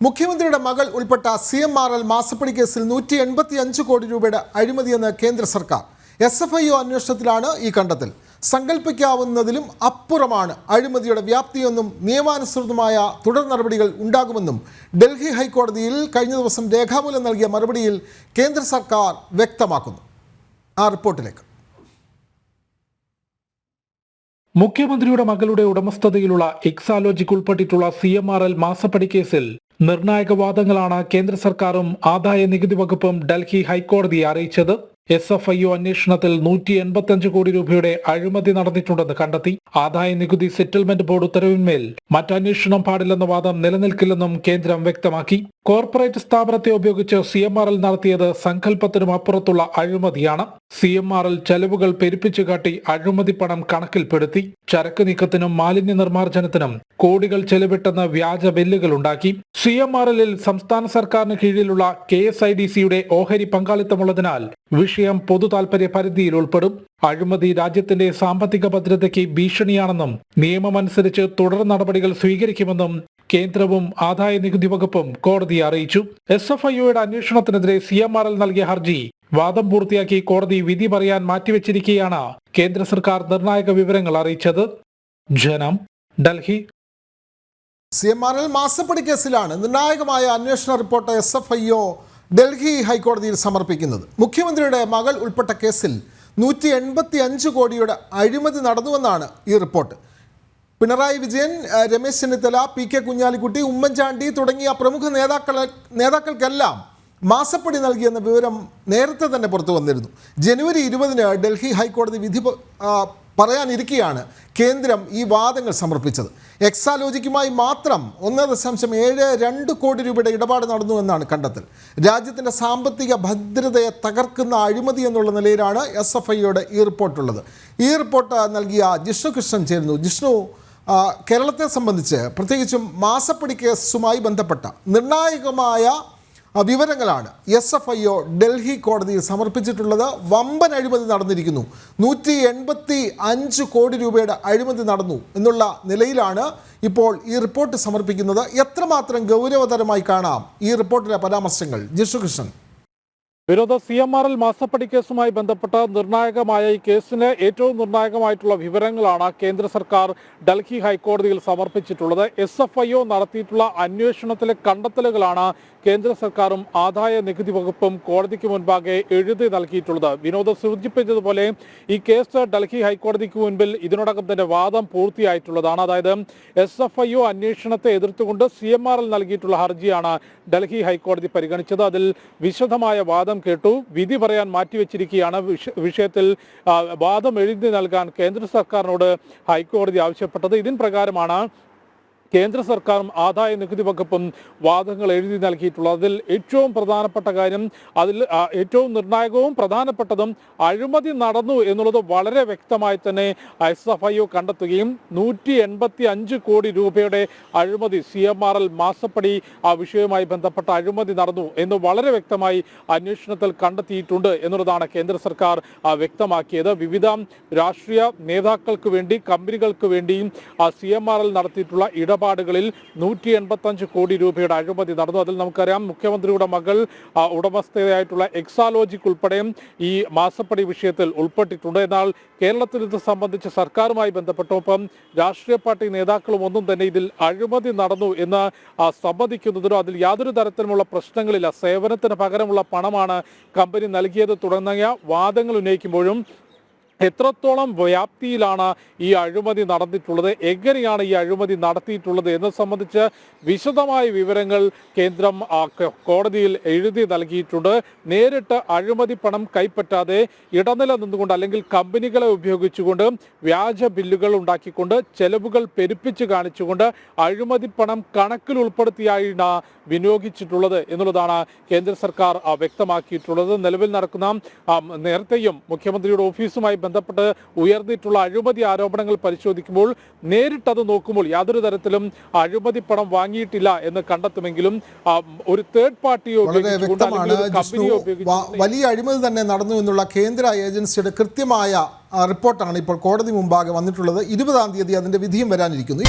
മുഖ്യമന്ത്രിയുടെ മകൾ ഉൾപ്പെട്ട CMRL മാസപ്പടി കേസിൽ 185 കോടി രൂപയുടെ അഴിമതിയെന്ന് കേന്ദ്ര സർക്കാർ. SFIO അന്വേഷണത്തിലാണ് ഈ കണ്ടെത്തൽ. സങ്കല്പിക്കാവുന്നതിലും അപ്പുറമാണ് അഴിമതിയുടെ വ്യാപ്തിയെന്നും നിയമാനുസൃതമായ തുടർ നടപടികൾ ഉണ്ടാകുമെന്നും ഡൽഹി ഹൈക്കോടതിയിൽ കഴിഞ്ഞ ദിവസം രേഖാമൂലം നൽകിയ മറുപടിയിൽ കേന്ദ്ര സർക്കാർ വ്യക്തമാക്കുന്നു. ആ റിപ്പോർട്ടിലേക്ക്. മുഖ്യമന്ത്രിയുടെ മകളുടെ ഉടമസ്ഥതയിലുള്ള എക്സാലോജിക് ഉൾപ്പെട്ടിട്ടുള്ള CMRL മാസപ്പടി കേസിൽ നിർണായക വാദങ്ങളാണ് കേന്ദ്ര സർക്കാരും ആദായ നികുതി വകുപ്പും ഡൽഹി ഹൈക്കോടതിയെ അറിയിച്ചത്. SFIO അന്വേഷണത്തിൽ 185 കോടി രൂപയുടെ അഴിമതി നടന്നിട്ടുണ്ടെന്ന് കണ്ടെത്തി. ആദായ നികുതി സെറ്റിൽമെന്റ് ബോർഡ് ഉത്തരവിന്മേൽ മറ്റന്വേഷണം പാടില്ലെന്ന വാദം നിലനിൽക്കില്ലെന്നും കേന്ദ്രം വ്യക്തമാക്കി. കോർപ്പറേറ്റ് സ്ഥാപനത്തെ ഉപയോഗിച്ച് CMRL നടത്തിയത് സങ്കല്പത്തിനും അപ്പുറത്തുള്ള അഴിമതിയാണ്. CMRL ചെലവുകൾ പെരുപ്പിച്ചു കാട്ടി അഴിമതി പണം കണക്കിൽപ്പെടുത്തി. ചരക്ക് നീക്കത്തിനും മാലിന്യ നിർമ്മാർജ്ജനത്തിനും കോടികൾ ചെലവിട്ടെന്ന് വ്യാജ ബില്ലുകൾ ഉണ്ടാക്കി. CMRL സംസ്ഥാന സർക്കാരിന് കീഴിലുള്ള KSIDCയുടെ ഓഹരി പങ്കാളിത്തമുള്ളതിനാൽ വിഷയം പൊതു താൽപര്യ പരിധിയിൽ ഉൾപ്പെടും. അഴിമതി രാജ്യത്തിന്റെ സാമ്പത്തിക ഭദ്രതയ്ക്ക് ഭീഷണിയാണെന്നും നിയമമനുസരിച്ച് തുടർ നടപടികൾ സ്വീകരിക്കുമെന്നും കേന്ദ്രവും ആദായ നികുതി വകുപ്പും കോടതിയെ അറിയിച്ചു. SFIOയുടെ അന്വേഷണത്തിനെതിരെ CMRL നൽകിയ ഹർജി വാദം പൂർത്തിയാക്കി കോടതി വിധി പറയാൻ മാറ്റിവെച്ചിരിക്കെയാണ് കേന്ദ്ര സർക്കാർ നിർണായക വിവരങ്ങൾ അറിയിച്ചത്. ജനം, ഡൽഹി. CMRL മാസപ്പടി കേസിലാണ് നിർണായകമായ അന്വേഷണ റിപ്പോർട്ട് SFIO ഡൽഹി ഹൈക്കോടതിയിൽ സമർപ്പിക്കുന്നത്. മുഖ്യമന്ത്രിയുടെ മകൾ ഉൾപ്പെട്ട കേസിൽ 185 കോടിയുടെ അഴിമതി നടന്നുവെന്നാണ് ഈ റിപ്പോർട്ട്. പിണറായി വിജയൻ, രമേശ് ചെന്നിത്തല, PK കുഞ്ഞാലിക്കുട്ടി, ഉമ്മൻചാണ്ടി തുടങ്ങിയ പ്രമുഖ നേതാക്കൾക്കെല്ലാം മാസപ്പടി നൽകിയെന്ന വിവരം നേരത്തെ തന്നെ പുറത്തു വന്നിരുന്നു. ജനുവരി 20-ന് ഡൽഹി ഹൈക്കോടതി വിധി പറയാനിരിക്കെയാണ് കേന്ദ്രം ഈ വാദങ്ങൾ സമർപ്പിച്ചത്. എക്സാലോജിക്കുമായി മാത്രം 1.72 കോടി രൂപയുടെ ഇടപാട് നടന്നുവെന്നാണ് കണ്ടെത്തൽ. രാജ്യത്തിൻ്റെ സാമ്പത്തിക ഭദ്രതയെ തകർക്കുന്ന അഴിമതി എന്നുള്ള നിലയിലാണ് SFIOയുടെ ഈ റിപ്പോർട്ടുള്ളത്. ഈ റിപ്പോർട്ട് നൽകിയ ജിഷ്ണു കൃഷ്ണൻ ചേരുന്നു. ജിഷ്ണു, കേരളത്തെ സംബന്ധിച്ച് പ്രത്യേകിച്ചും മാസപ്പടി കേസുമായി ബന്ധപ്പെട്ട നിർണായകമായ വിവരങ്ങളാണ് SFIO ഡൽഹി കോടതിയിൽ സമർപ്പിച്ചിട്ടുള്ളത്. വമ്പൻ അഴിമതി നടന്നിരിക്കുന്നു. 185 കോടി രൂപയുടെ അഴിമതി നടന്നു എന്നുള്ള നിലയിലാണ് ഇപ്പോൾ ഈ റിപ്പോർട്ട് സമർപ്പിക്കുന്നത്. എത്രമാത്രം ഗൗരവതരമായി കാണാം ഈ റിപ്പോർട്ടിലെ പരാമർശങ്ങൾ? ജിഷ്ണു കൃഷ്ണൻ. വിനോദ, CMRL മാസപ്പടി കേസുമായി ബന്ധപ്പെട്ട നിർണായകമായ ഈ കേസിന് ഏറ്റവും നിർണായകമായിട്ടുള്ള വിവരങ്ങളാണ് കേന്ദ്ര സർക്കാർ ഡൽഹി ഹൈക്കോടതിയിൽ സമർപ്പിച്ചിട്ടുള്ളത്. SFIO നടത്തിയിട്ടുള്ള അന്വേഷണത്തിലെ കണ്ടെത്തലുകളാണ് കേന്ദ്ര സർക്കാരും ആദായ നികുതി വകുപ്പും കോടതിക്ക് മുൻപാകെ എഴുതി നൽകിയിട്ടുള്ളത്. വിനോദ സൂചിപ്പിച്ചതുപോലെ ഈ കേസ് ഡൽഹി ഹൈക്കോടതിക്ക് മുൻപിൽ ഇതിനോടകം തന്നെ വാദം പൂർത്തിയായിട്ടുള്ളതാണ്. അതായത് SFIO അന്വേഷണത്തെ എതിർത്തുകൊണ്ട് CMRL നൽകിയിട്ടുള്ള ഹർജിയാണ് ഡൽഹി ഹൈക്കോടതി പരിഗണിച്ചത്. അതിൽ വിശദമായ വാദം കേട്ടു. വിധി പറയാൻ മാറ്റിവെച്ചിരിക്കുകയാണ്. വിഷയത്തിൽ വാദം എഴുതി നൽകാൻ കേന്ദ്ര സർക്കാരിനോട് ഹൈക്കോടതി ആവശ്യപ്പെട്ടത്. ഇതിന് പ്രകാരമാണ് കേന്ദ്ര സർക്കാരും ആദായ നികുതി വകുപ്പും വാദങ്ങൾ എഴുതി നൽകിയിട്ടുള്ളത്. അതിൽ ഏറ്റവും പ്രധാനപ്പെട്ട കാര്യം, അതിൽ ഏറ്റവും നിർണായകവും പ്രധാനപ്പെട്ടതും അഴിമതി നടന്നു എന്നുള്ളത് വളരെ വ്യക്തമായി തന്നെ SFIO കണ്ടെത്തുകയും 185 കോടി രൂപയുടെ അഴിമതി CMRL മാസപ്പടി ആ വിഷയവുമായി ബന്ധപ്പെട്ട അഴിമതി നടന്നു എന്ന് വളരെ വ്യക്തമായി അന്വേഷണത്തിൽ കണ്ടെത്തിയിട്ടുണ്ട് എന്നുള്ളതാണ് കേന്ദ്ര സർക്കാർ വ്യക്തമാക്കിയത്. വിവിധ രാഷ്ട്രീയ നേതാക്കൾക്ക് വേണ്ടി, കമ്പനികൾക്ക് വേണ്ടിയും CMRL നടത്തിയിട്ടുള്ള ഇടപാടുകളിൽ 185 കോടി രൂപയുടെ അഴിമതി നടന്നു. അതിൽ നമുക്കറിയാം, മുഖ്യമന്ത്രിയുടെ മകൾ ഉടമസ്ഥതയായിട്ടുള്ള എക്സാലോജിക് ഉൾപ്പെടെ ഈ മാസപ്പടി വിഷയത്തിൽ ഉൾപ്പെട്ടിട്ടുണ്ട്. എന്നാൽ കേരളത്തിൽ ഇത് സംബന്ധിച്ച് സർക്കാരുമായി ബന്ധപ്പെട്ടൊപ്പം രാഷ്ട്രീയ പാർട്ടി നേതാക്കളും ഒന്നും തന്നെ ഇതിൽ അഴിമതി നടന്നു എന്ന് സമ്മതിക്കുന്നതിനോ അതിൽ യാതൊരു തരത്തിലുമുള്ള പ്രശ്നങ്ങളില്ല, സേവനത്തിന് പകരമുള്ള പണമാണ് കമ്പനി നൽകിയത് തുടങ്ങിയ വാദങ്ങൾ ഉന്നയിക്കുമ്പോഴും എത്രത്തോളം വ്യാപ്തിയിലാണ് ഈ അഴിമതി നടന്നിട്ടുള്ളത്, എങ്ങനെയാണ് ഈ അഴിമതി നടത്തിയിട്ടുള്ളത് എന്നത് സംബന്ധിച്ച് വിശദമായ വിവരങ്ങൾ കേന്ദ്രം കോടതിയിൽ എഴുതി നൽകിയിട്ടുണ്ട്. നേരിട്ട് അഴിമതി പണം കൈപ്പറ്റാതെ ഇടനില നിന്നുകൊണ്ട് അല്ലെങ്കിൽ കമ്പനികളെ ഉപയോഗിച്ചുകൊണ്ട് വ്യാജ ബില്ലുകൾ ഉണ്ടാക്കിക്കൊണ്ട് ചെലവുകൾ പെരുപ്പിച്ച് കാണിച്ചുകൊണ്ട് അഴിമതി പണം കണക്കിൽ ഉൾപ്പെടുത്തിയാണ് വിനിയോഗിച്ചിട്ടുള്ളത് എന്നുള്ളതാണ് കേന്ദ്ര സർക്കാർ വ്യക്തമാക്കിയിട്ടുള്ളത്. നിലവിൽ നടക്കുന്ന നേരത്തെയും മുഖ്യമന്ത്രിയുടെ ഓഫീസുമായി ബന്ധപ്പെട്ട് ഉയർന്നിട്ടുള്ള അഴിമതി ആരോപണങ്ങൾ പരിശോധിക്കുമ്പോൾ നേരിട്ടത് നോക്കുമ്പോൾ യാതൊരു തരത്തിലും അഴിമതി പണം വാങ്ങിയിട്ടില്ല എന്ന് കണ്ടെത്തുമെങ്കിലും ഒരു തേർഡ് പാർട്ടിയോ വലിയ അഴിമതി തന്നെ നടന്നു എന്നുള്ള കേന്ദ്ര ഏജൻസിയുടെ കൃത്യമായ റിപ്പോർട്ടാണ് ഇപ്പോൾ കോടതി മുമ്പാകെ വന്നിട്ടുള്ളത്. 20-ാം തീയതി അതിന്റെ വിധിയും വരാനിരിക്കുന്നു.